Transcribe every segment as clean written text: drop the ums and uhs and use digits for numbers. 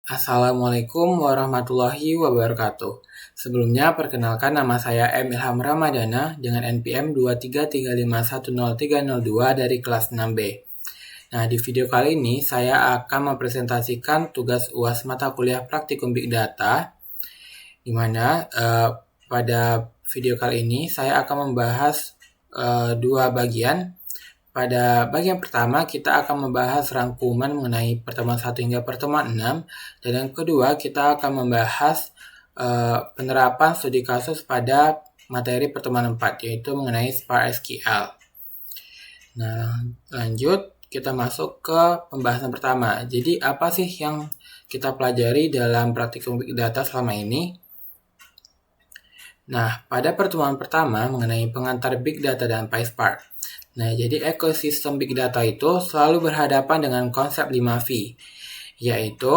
Assalamualaikum warahmatullahi wabarakatuh. Sebelumnya, perkenalkan nama saya M. Ilham Ramadana dengan NPM 233510302 dari kelas 6B. Nah, di video kali ini saya akan mempresentasikan tugas UAS mata kuliah praktikum Big Data, di mana pada video kali ini saya akan membahas dua bagian. Pada bagian pertama, kita akan membahas rangkuman mengenai pertemuan 1 hingga pertemuan 6, dan yang kedua, kita akan membahas penerapan studi kasus pada materi pertemuan 4, yaitu mengenai Spark SQL. Nah, lanjut, kita masuk ke pembahasan pertama. Jadi, apa sih yang kita pelajari dalam praktikum Big Data selama ini? Nah, pada pertemuan pertama mengenai pengantar Big Data dan PySpark. Nah, jadi ekosistem Big Data itu selalu berhadapan dengan konsep 5V, yaitu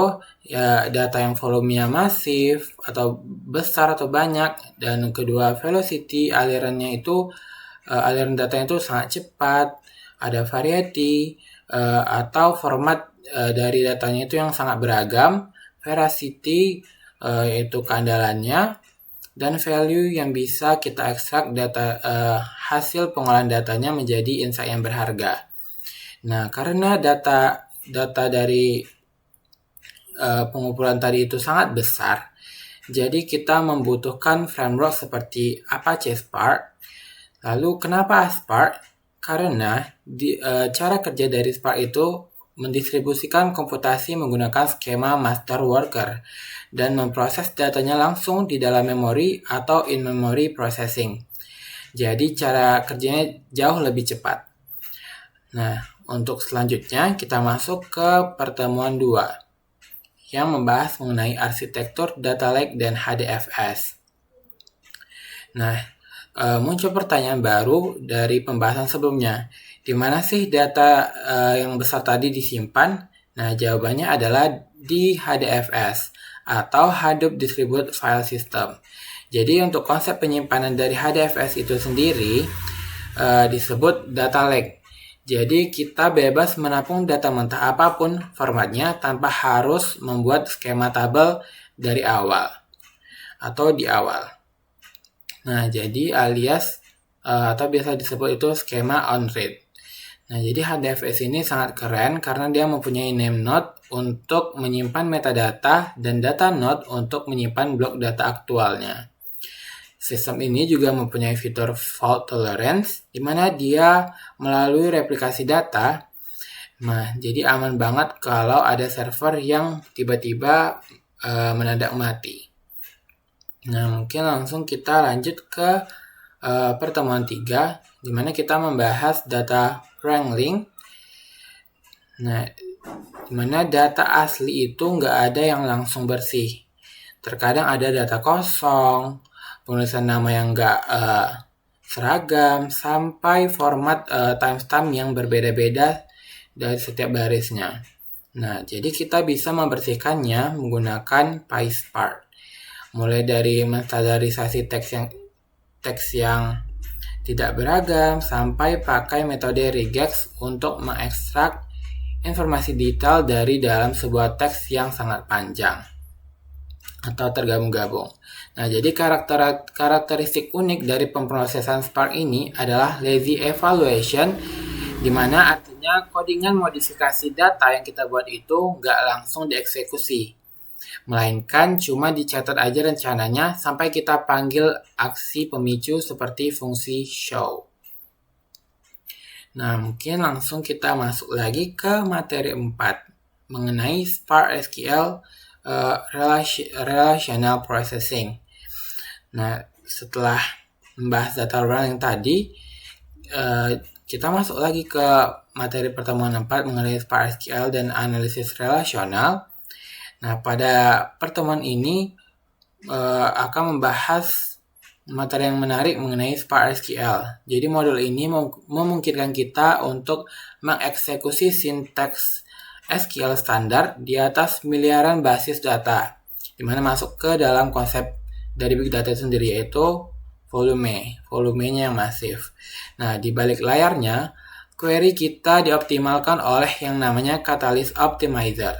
data yang volumenya masif atau besar atau banyak, dan kedua velocity alirannya itu aliran datanya itu sangat cepat, ada variety atau format dari datanya itu yang sangat beragam, veracity yaitu keandalannya, dan value yang bisa kita ekstrak data hasil pengolahan datanya menjadi insight yang berharga. Nah, karena data dari pengumpulan tadi itu sangat besar, jadi kita membutuhkan framework seperti Apache Spark. Lalu kenapa Spark? Karena cara kerja dari Spark itu mendistribusikan komputasi menggunakan skema master worker dan memproses datanya langsung di dalam memori atau in-memory processing. Jadi cara kerjanya jauh lebih cepat. Nah, untuk selanjutnya kita masuk ke pertemuan 2 yang membahas mengenai arsitektur data lake dan HDFS. Nah, muncul pertanyaan baru dari pembahasan sebelumnya. Di mana sih data yang besar tadi disimpan? Nah, jawabannya adalah di HDFS atau Hadoop Distributed File System. Jadi untuk konsep penyimpanan dari HDFS itu sendiri disebut data lake. Jadi kita bebas menampung data mentah apapun formatnya tanpa harus membuat skema tabel dari awal atau di awal. Nah, jadi alias atau biasa disebut itu skema on read. Nah, jadi HDFS ini sangat keren karena dia mempunyai name node untuk menyimpan metadata dan data node untuk menyimpan blok data aktualnya. Sistem ini juga mempunyai fitur fault tolerance, di mana dia melalui replikasi data. Nah, jadi aman banget kalau ada server yang tiba-tiba mendadak mati. Nah, mungkin langsung kita lanjut ke pertemuan 3, di mana kita membahas data wrangling. Nah, di mana data asli itu nggak ada yang langsung bersih. Terkadang ada data kosong, penulisan nama yang nggak seragam, sampai format timestamp yang berbeda-beda dari setiap barisnya. Nah, jadi kita bisa membersihkannya menggunakan PySpark. Mulai dari menstandarisasi teks yang tidak beragam sampai pakai metode regex untuk mengekstrak informasi detail dari dalam sebuah teks yang sangat panjang atau tergabung-gabung. Nah, jadi karakteristik unik dari pemrosesan Spark ini adalah lazy evaluation, di mana artinya codingan modifikasi data yang kita buat itu nggak langsung dieksekusi, melainkan cuma dicatat aja rencananya sampai kita panggil aksi pemicu seperti fungsi show. Nah, mungkin langsung kita masuk lagi ke materi 4 mengenai Spark SQL Relational Processing. Nah, setelah membahas data wrangling tadi, kita masuk lagi ke materi pertemuan 4 mengenai Spark SQL dan analisis relasional. Nah, pada pertemuan ini akan membahas materi yang menarik mengenai Spark SQL. Jadi modul ini memungkinkan kita untuk mengeksekusi sintaks SQL standar di atas miliaran basis data, di mana masuk ke dalam konsep dari Big Data sendiri, yaitu volumenya yang masif. Nah, di balik layarnya, query kita dioptimalkan oleh yang namanya Catalyst Optimizer.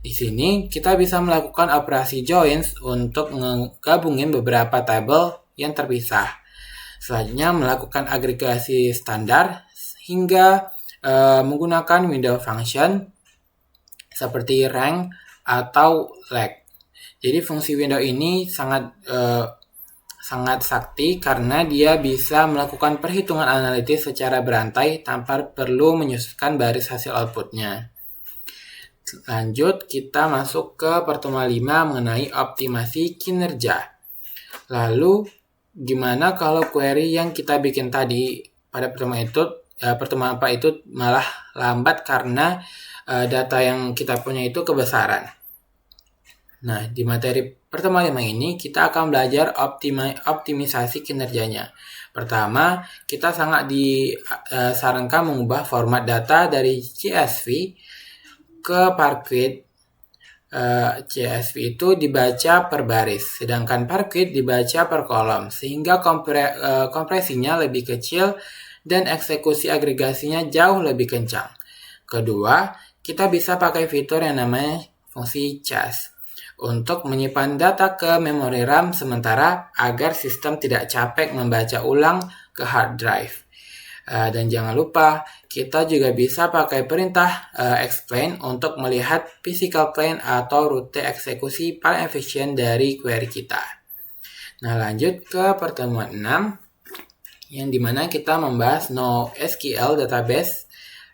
Di sini kita bisa melakukan operasi joins untuk menggabungin beberapa tabel yang terpisah. Selanjutnya melakukan agregasi standar hingga menggunakan window function seperti rank atau lag. Jadi fungsi window ini sangat sakti karena dia bisa melakukan perhitungan analitis secara berantai tanpa perlu menyusunkan baris hasil outputnya. Lanjut, kita masuk ke pertemuan 5 mengenai optimasi kinerja. Lalu, gimana kalau query yang kita bikin tadi pada pertemuan 4 itu malah lambat karena data yang kita punya itu kebesaran. Nah, di materi pertemuan 5 ini kita akan belajar optimisasi kinerjanya. Pertama, kita sangat disarankan mengubah format data dari CSV ke Parquet. CSV itu dibaca per baris, sedangkan Parquet dibaca per kolom, sehingga kompresinya lebih kecil dan eksekusi agregasinya jauh lebih kencang. Kedua, kita bisa pakai fitur yang namanya fungsi chase untuk menyimpan data ke memori RAM sementara agar sistem tidak capek membaca ulang ke hard drive. Dan jangan lupa, kita juga bisa pakai perintah explain untuk melihat physical plane atau rute eksekusi paling efisien dari query kita. Nah, lanjut ke pertemuan 6, yang dimana kita membahas NoSQL database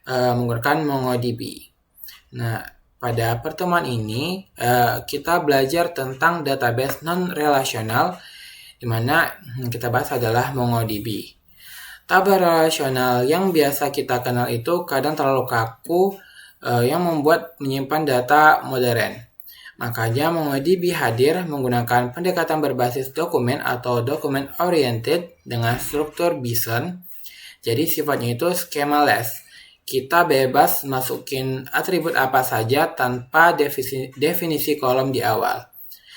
menggunakan MongoDB. Nah, pada pertemuan ini kita belajar tentang database non-relasional, dimana kita bahas adalah MongoDB. Tabel relasional yang biasa kita kenal itu kadang terlalu kaku yang membuat menyimpan data modern. Makanya MongoDB hadir menggunakan pendekatan berbasis dokumen atau document oriented dengan struktur BSON. Jadi sifatnya itu schemaless. Kita bebas masukin atribut apa saja tanpa definisi kolom di awal.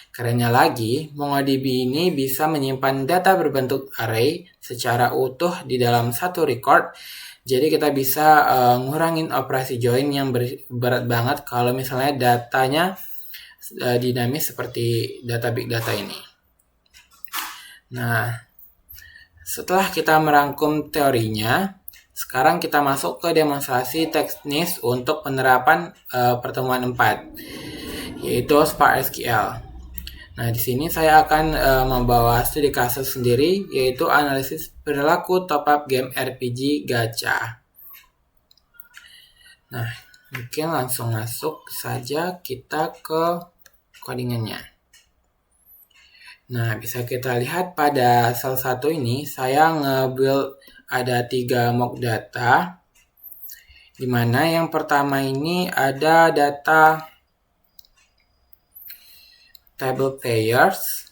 Kerennya lagi, MongoDB ini bisa menyimpan data berbentuk array secara utuh di dalam satu record. Jadi kita bisa ngurangin operasi join yang berat banget kalau misalnya datanya dinamis seperti data big data ini. Nah, setelah kita merangkum teorinya, sekarang kita masuk ke demonstrasi teknis untuk penerapan pertemuan 4, yaitu Spark SQL. Nah, di sini saya akan membawa studi kasus sendiri, yaitu analisis perilaku top-up game RPG gacha. Nah, mungkin langsung masuk saja kita ke codingannya. Nah, bisa kita lihat pada salah satu ini, saya nge-build ada 3 mock data, di mana yang pertama ini ada data table players,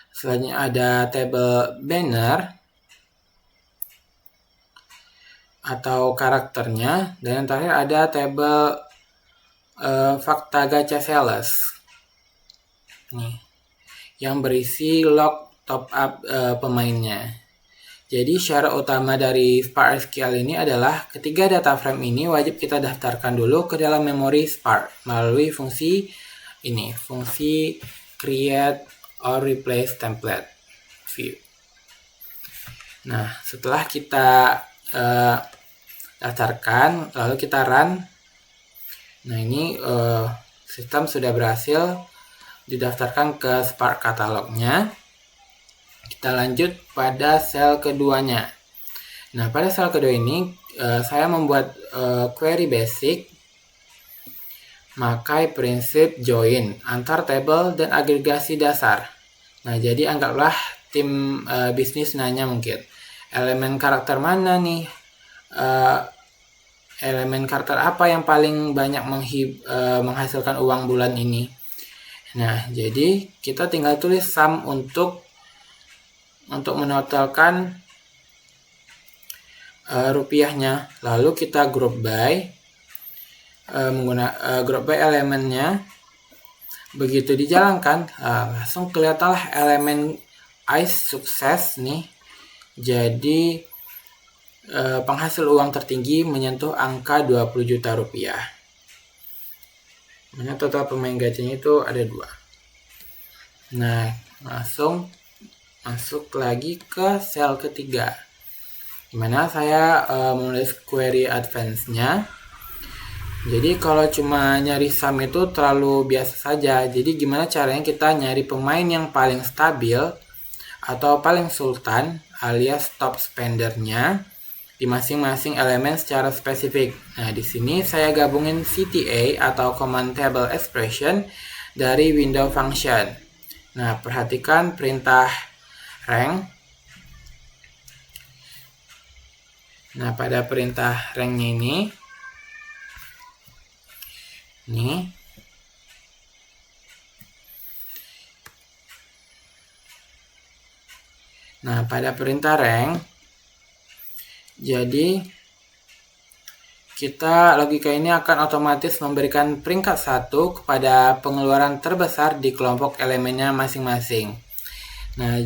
selanjutnya ada table banner atau karakternya, dan yang terakhir ada table fakta gacha sales nih, yang berisi log top up pemainnya. Jadi syarat utama dari Spark SQL ini adalah ketiga data frame ini wajib kita daftarkan dulu ke dalam memori Spark melalui fungsi ini, fungsi create or replace template view. Nah, setelah kita daftarkan, lalu kita run. Nah, ini sistem sudah berhasil didaftarkan ke Spark katalognya. Kita lanjut pada sel keduanya. Nah, pada sel kedua ini saya membuat query basic pakai prinsip join antar table dan agregasi dasar. Nah, jadi anggaplah tim bisnis nanya mungkin elemen karakter mana nih, elemen karakter apa yang paling banyak menghasilkan uang bulan ini. Nah, jadi kita tinggal tulis sum untuk menotalkan rupiahnya, lalu kita group by menggunakan group by elemennya. Begitu dijalankan, langsung kelihatanlah elemen ICE sukses nih. Jadi penghasil uang tertinggi menyentuh angka 20 juta rupiah. Mana total pemain gacanya itu ada 2. Nah, langsung masuk lagi ke sel ketiga, dimana saya menulis query advance-nya. Jadi kalau cuma nyari sum itu terlalu biasa saja. Jadi gimana caranya kita nyari pemain yang paling stabil atau paling sultan alias top spendernya di masing-masing elemen secara spesifik. Nah, di sini saya gabungin CTA atau Command Table Expression dari window function. Nah, perhatikan perintah rank. Nah, pada perintah ranknya ini, nah pada perintah rank, jadi kita logika ini akan otomatis memberikan peringkat 1 kepada pengeluaran terbesar di kelompok elemennya masing-masing. Nah,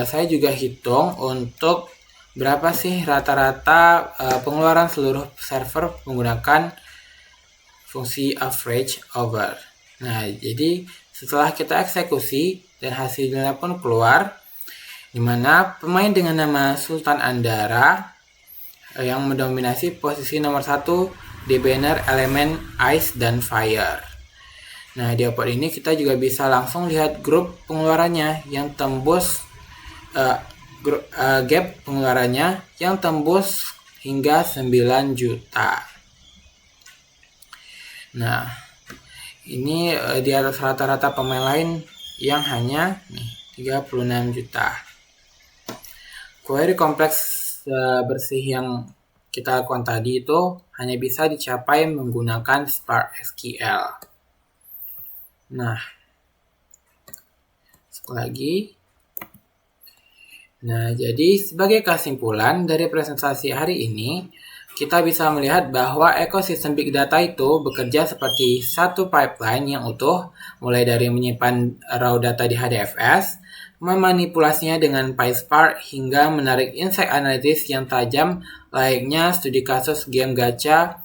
saya juga hitung untuk berapa sih rata-rata pengeluaran seluruh server menggunakan fungsi average over. Nah, jadi setelah kita eksekusi dan hasilnya pun keluar, di mana pemain dengan nama Sultan Andara yang mendominasi posisi nomor 1 di banner elemen Ice dan Fire. Nah, di output ini kita juga bisa langsung lihat grup pengeluarannya yang tembus gap pengeluarannya yang tembus hingga 9 juta. Nah, ini di atas rata-rata pemain lain yang hanya 36 juta. Query kompleks bersih yang kita lakukan tadi itu hanya bisa dicapai menggunakan Spark SQL. Nah, sekali lagi. Nah, jadi sebagai kesimpulan dari presentasi hari ini, kita bisa melihat bahwa ekosistem Big Data itu bekerja seperti satu pipeline yang utuh, mulai dari menyimpan raw data di HDFS, memanipulasinya dengan PySpark, hingga menarik insight analitis yang tajam layaknya studi kasus game gacha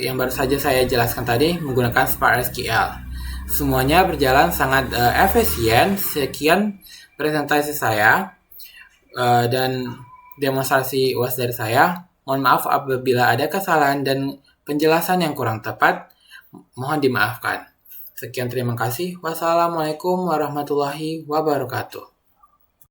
yang baru saja saya jelaskan tadi menggunakan Spark SQL. Semuanya berjalan sangat efisien. Sekian presentasi saya dan demonstrasi UAS dari saya. Mohon maaf apabila ada kesalahan dan penjelasan yang kurang tepat. Mohon dimaafkan. Sekian, terima kasih. Wassalamualaikum warahmatullahi wabarakatuh.